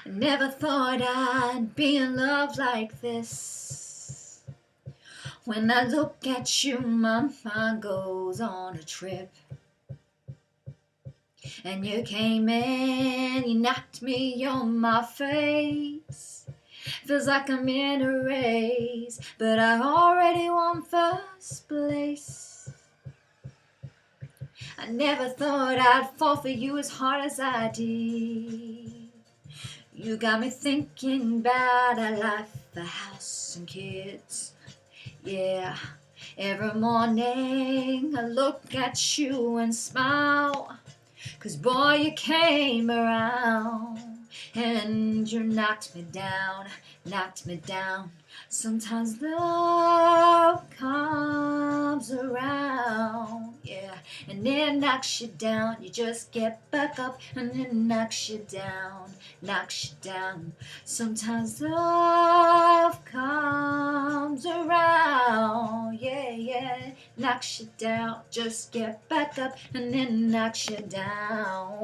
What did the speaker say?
I never thought I'd be in love like this. When I look at you, my mind goes on a trip. And you came in, you knocked me on my face. Feels like I'm in a race, but I already won first place. I never thought I'd fall for you as hard as I did. You got me thinking about our life, the house and kids. Yeah, every morning I look at you and smile. 'Cause boy, you came around and you knocked me down, knocked me down. Sometimes love comes around, yeah, and it knocks you down. You just get back up and it knocks you down, knocks you down. Sometimes love comes around, yeah, yeah, knocks you down. Just get back up and it knocks you down.